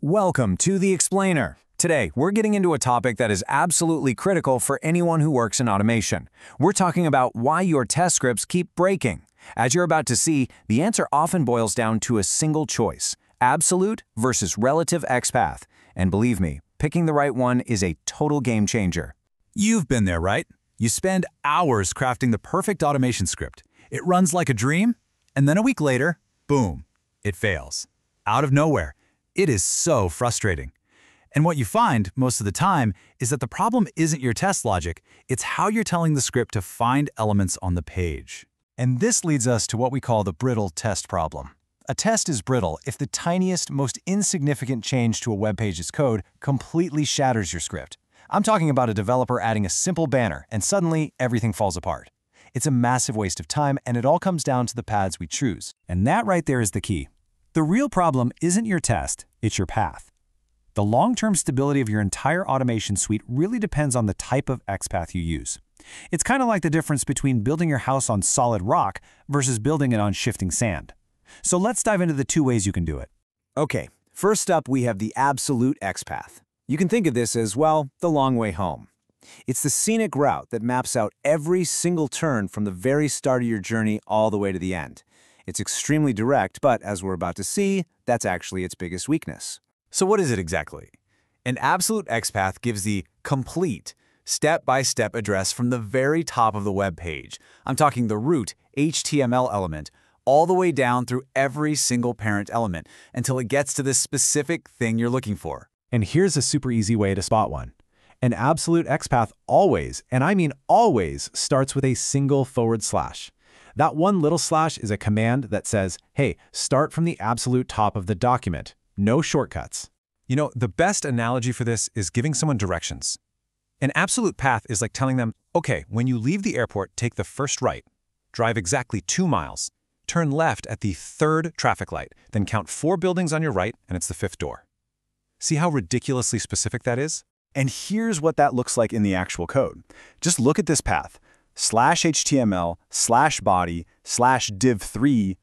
Welcome to The Explainer. Today, we're getting into a topic that is absolutely critical for anyone who works in automation. We're talking about why your test scripts keep breaking. As you're about to see, the answer often boils down to a single choice: absolute versus relative XPath. And believe me, picking the right one is a total game changer. You've been there, right? You spend hours crafting the perfect automation script. It runs like a dream, and then a week later, boom, it fails. Out of nowhere. It is so frustrating. And what you find most of the time is that the problem isn't your test logic, it's how you're telling the script to find elements on the page. And this leads us to what we call the brittle test problem. A test is brittle if the tiniest, most insignificant change to a web page's code completely shatters your script. I'm talking about a developer adding a simple banner, and suddenly everything falls apart. It's a massive waste of time, and it all comes down to the paths we choose. And that right there is the key. The real problem isn't your test, it's your path. The long-term stability of your entire automation suite really depends on the type of XPath you use. It's kind of like the difference between building your house on solid rock versus building it on shifting sand. So let's dive into the two ways you can do it. Okay, first up we have the absolute XPath. You can think of this as, well, the long way home. It's the scenic route that maps out every single turn from the very start of your journey all the way to the end. It's extremely direct, but as we're about to see, that's actually its biggest weakness. So what is it exactly? An absolute XPath gives the complete, step-by-step address from the very top of the web page. I'm talking the root HTML element, all the way down through every single parent element until it gets to this specific thing you're looking for. And here's a super easy way to spot one. An absolute XPath always, and I mean always, starts with a single /. That one little slash is a command that says, hey, start from the absolute top of the document. No shortcuts. You know, the best analogy for this is giving someone directions. An absolute path is like telling them, okay, when you leave the airport, take the first right, drive exactly 2 miles, turn left at the 3rd traffic light, then count 4 buildings on your right, and it's the 5th door. See how ridiculously specific that is? And here's what that looks like in the actual code. Just look at this path. /HTML /body /div3 ...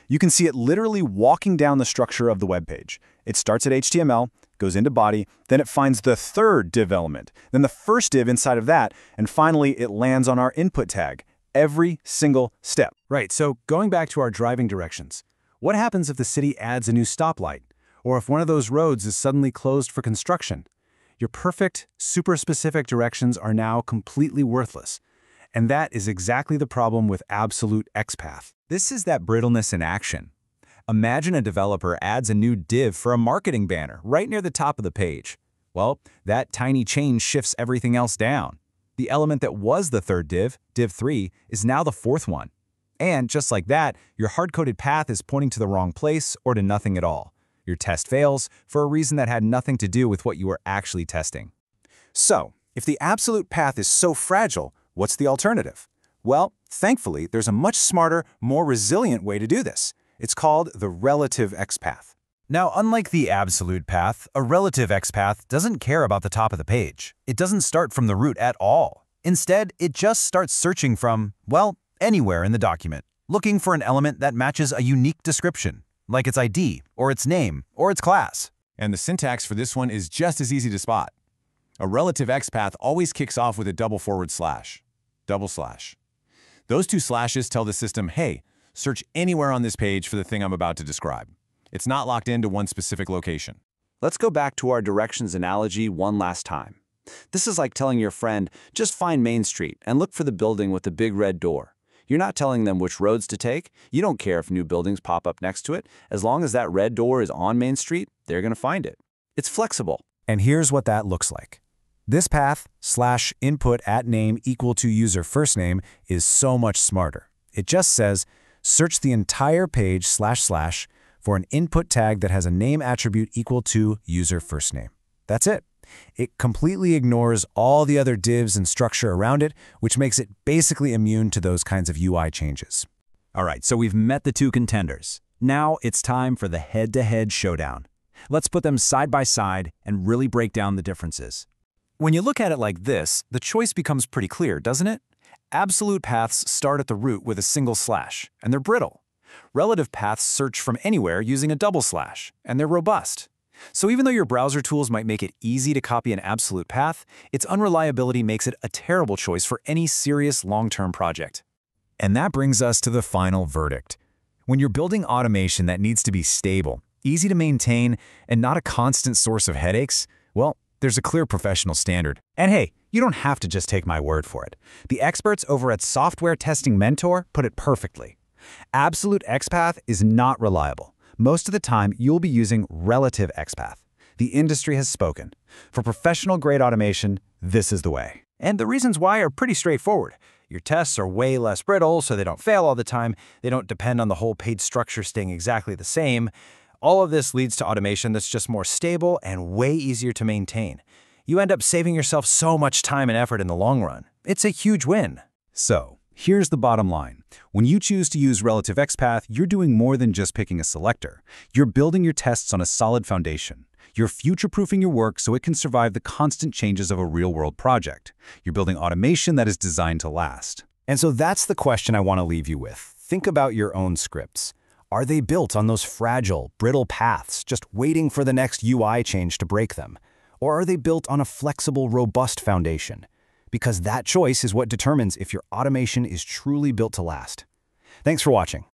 You can see it literally walking down the structure of the web page. It starts at HTML, goes into body, then it finds the 3rd div element, then the 1st div inside of that, and finally it lands on our input tag. Every single step. Right, so going back to our driving directions, what happens if the city adds a new stoplight? Or if one of those roads is suddenly closed for construction? Your perfect, super specific directions are now completely worthless. And that is exactly the problem with absolute XPath. This is that brittleness in action. Imagine a developer adds a new div for a marketing banner right near the top of the page. Well, that tiny change shifts everything else down. The element that was the 3rd div, div3, is now the 4th one. And just like that, your hard-coded path is pointing to the wrong place or to nothing at all. Your test fails for a reason that had nothing to do with what you were actually testing. So, if the absolute path is so fragile, what's the alternative? Well, thankfully, there's a much smarter, more resilient way to do this. It's called the relative XPath. Now, unlike the absolute path, a relative XPath doesn't care about the top of the page. It doesn't start from the root at all. Instead, it just starts searching from, well, anywhere in the document, looking for an element that matches a unique description, like its ID, or its name, or its class. And the syntax for this one is just as easy to spot. A relative XPath always kicks off with a //. Those 2 slashes tell the system, hey, search anywhere on this page for the thing I'm about to describe. It's not locked into one specific location. Let's go back to our directions analogy one last time. This is like telling your friend, just find Main Street and look for the building with the big red door. You're not telling them which roads to take. You don't care if new buildings pop up next to it. As long as that red door is on Main Street, they're going to find it. It's flexible. And here's what that looks like. This path /input @name equal to user first name is so much smarter. It just says, search the entire page // for an input tag that has a name attribute equal to user first name. That's it. It completely ignores all the other divs and structure around it, which makes it basically immune to those kinds of UI changes. All right, so we've met the 2 contenders. Now it's time for the head-to-head showdown. Let's put them side by side and really break down the differences. When you look at it like this, the choice becomes pretty clear, doesn't it? Absolute paths start at the root with a single slash, and they're brittle. Relative paths search from anywhere using a double slash, and they're robust. So even though your browser tools might make it easy to copy an absolute path, its unreliability makes it a terrible choice for any serious long-term project. And that brings us to the final verdict. When you're building automation that needs to be stable, easy to maintain, and not a constant source of headaches, well, there's a clear professional standard. And hey, you don't have to just take my word for it. The experts over at Software Testing Mentor put it perfectly. Absolute XPath is not reliable. Most of the time, you'll be using relative XPath. The industry has spoken. For professional-grade automation, this is the way. And the reasons why are pretty straightforward. Your tests are way less brittle, so they don't fail all the time. They don't depend on the whole page structure staying exactly the same. All of this leads to automation that's just more stable and way easier to maintain. You end up saving yourself so much time and effort in the long run. It's a huge win. So, here's the bottom line. When you choose to use relative XPath, you're doing more than just picking a selector. You're building your tests on a solid foundation. You're future-proofing your work so it can survive the constant changes of a real-world project. You're building automation that is designed to last. And so that's the question I want to leave you with. Think about your own scripts. Are they built on those fragile, brittle paths, just waiting for the next UI change to break them? Or are they built on a flexible, robust foundation? Because that choice is what determines if your automation is truly built to last. Thanks for watching.